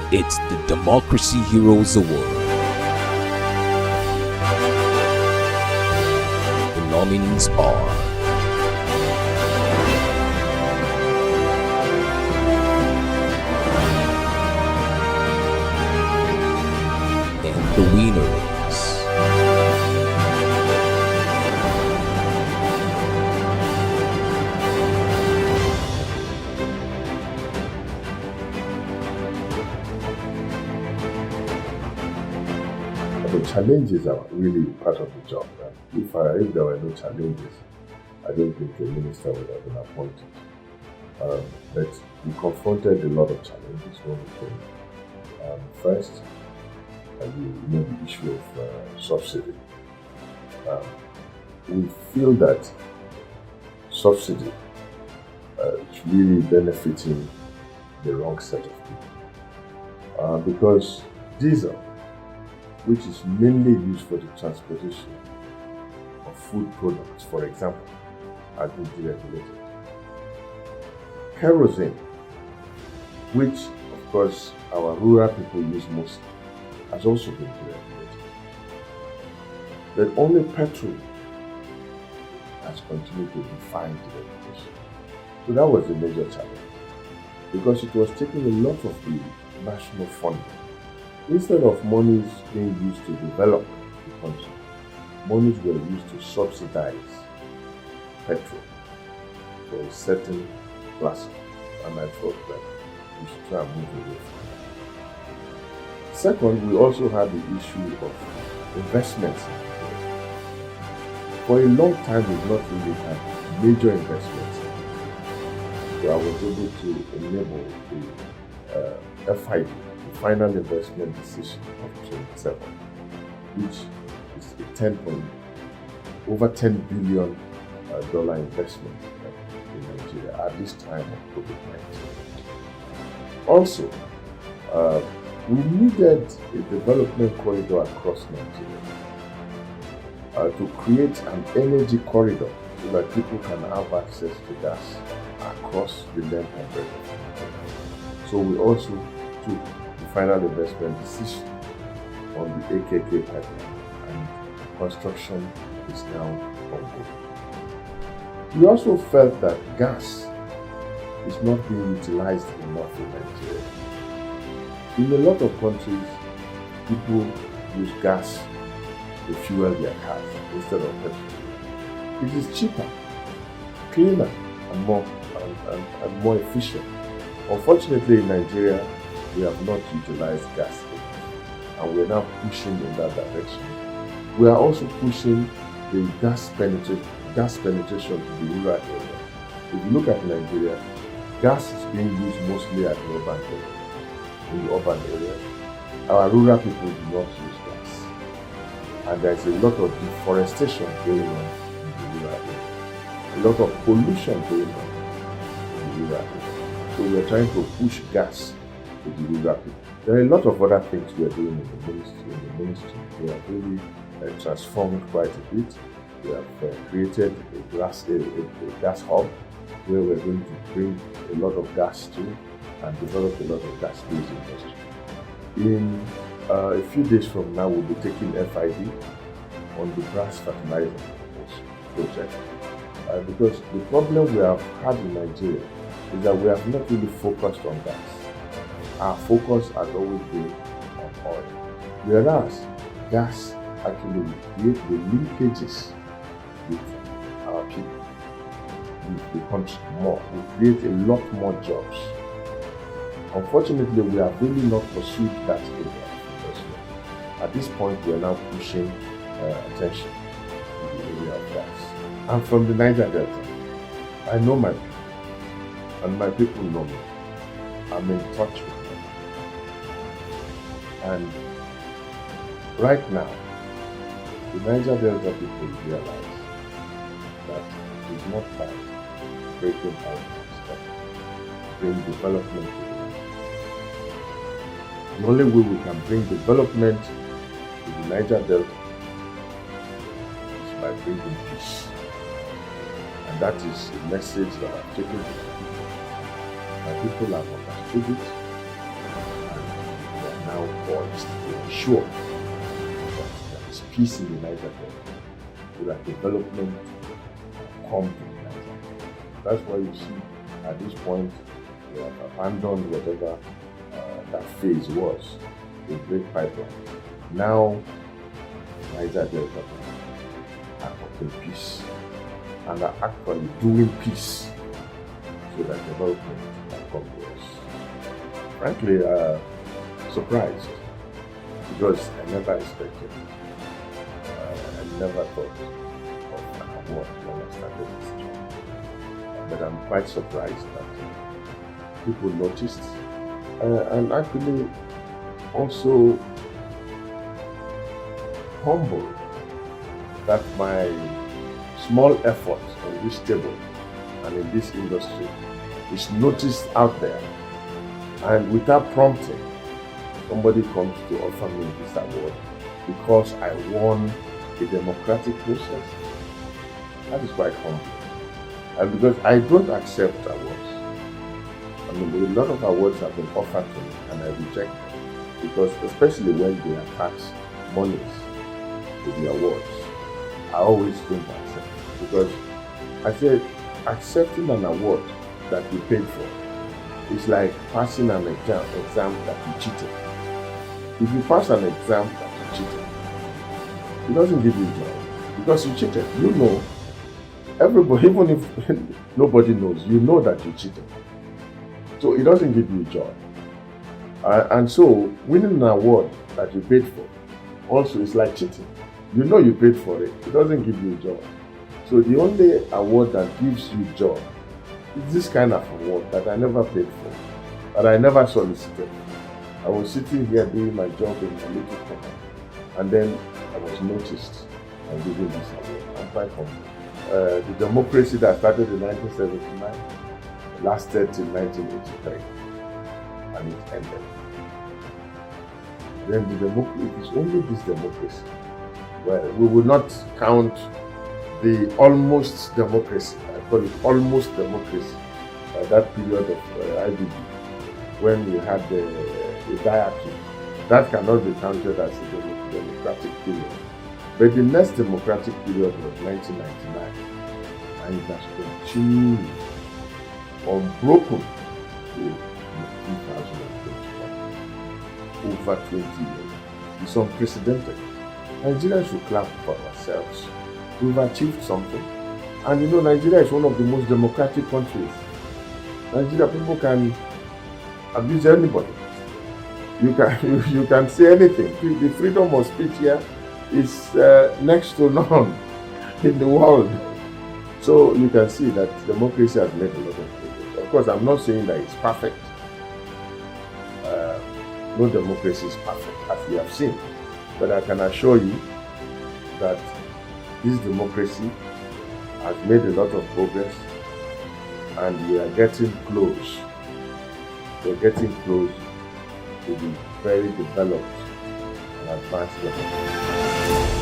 It's the Democracy Heroes Award. The nominees are and the winners. The challenges are really part of the job. If there were no challenges, I don't think a minister would have been appointed. But we confronted a lot of challenges when we came. First, the issue of subsidy. We feel that subsidy is really benefiting the wrong set of people. Because diesel, which is mainly used for the transportation of food products, for example, has been deregulated. Kerosene, which of course our rural people use most, has also been deregulated. But only petrol has continued to defy deregulation. So that was the major challenge, because it was taking a lot of the national funding. Instead of monies being used to develop the country, monies were used to subsidize petrol for a certain class, and I thought that we should try and move away from that. Second, we also had the issue of investments. For a long time, we've not really had major investments. So I was able to enable the FID, final investment decision of 27, which is a over $10 billion investment in Nigeria at this time of COVID-19. Also, we needed a development corridor across Nigeria to create an energy corridor so that people can have access to gas across the length and breadth of Nigeria. So we also took final investment decision on the AKK pipeline, and construction is now ongoing. We also felt that gas is not being utilized enough in Nigeria. In a lot of countries, people use gas to fuel their cars instead of petrol. It is cheaper, cleaner, and more efficient. Unfortunately, in Nigeria, we have not utilized gas enough, and we're now pushing in that direction. We are also pushing the gas penetration to the rural area. If you look at Nigeria, gas is being used mostly at the urban area. In the urban areas, our rural people do not use gas, and there is a lot of deforestation going on in the rural area, a lot of pollution going on in the rural area. So we are trying to push gas to the rural people. There are a lot of other things we are doing in the ministry. We have really transformed quite a bit. We have created a gas hub where we're going to bring a lot of gas to and develop a lot of gas-based industry. In a few days from now, we'll be taking FID on the grass fertilizer project. Because the problem we have had in Nigeria is that we have not really focused on gas. Our focus has always been on oil, whereas gas actually will create the linkages with our people, with the country more, will create a lot more jobs. Unfortunately, we have really not pursued that area of investment. At this point, we are now pushing attention to the area of gas. I'm from the Niger Delta. I know my people, and my people know me. I'm in touch with them. And right now, the Niger Delta people realize that it is not by breaking out that bring development to the Niger. The only way we can bring development to the Niger Delta is by bringing peace. And that is a message that I've taken to my people. My people have understood it. ensure that there is peace in the Niger Delta, so that development come to the Niger Delta. That's why you see at this point we have abandoned whatever that phase was, the great pipeline. Now Niger Delta are putting peace and are actually doing peace so that development can come to us. Frankly, surprised, because I never expected it. I never thought of an award when I started this job. But I'm quite surprised that people noticed and actually also humbled that my small effort on this table and in this industry is noticed out there, and without prompting, somebody comes to offer me this award because I won a democratic process. That is quite humbling. And because I don't accept awards. I mean, a lot of awards have been offered to me and I reject them, because especially when they attach monies to the awards, I always don't accept it, because I said accepting an award that you paid for is like passing an exam that you cheated. If you pass an exam that you cheated, it doesn't give you joy because you cheated. You know, everybody, even if nobody knows, you know that you cheated. So it doesn't give you joy. And so winning an award that you paid for also is like cheating. You know you paid for it. It doesn't give you joy. So the only award that gives you joy is this kind of award that I never paid for, that I never solicited. I was sitting here doing my job in a little corner, and then I was noticed and given this award. I'm quite humble. The democracy that started in 1979 lasted till 1983, and it ended. Then it is only this democracy where we will not count the almost democracy. I call it almost democracy. That period of IBB, when we had the diarchy, that cannot be counted as a democratic period. But the next democratic period was 1999, and it has continued unbroken to 2021. Over 20 years. It's unprecedented. Nigeria should clap for ourselves. We've achieved something. And you know, Nigeria is one of the most democratic countries. Nigeria, people can abuse anybody. You can say anything. The freedom of speech here is next to none in the world. So you can see that democracy has made a lot of progress. Of course, I'm not saying that it's perfect. No democracy is perfect, as we have seen. But I can assure you that this democracy has made a lot of progress, and we are getting close. We're getting close to the very developed and advanced democracy.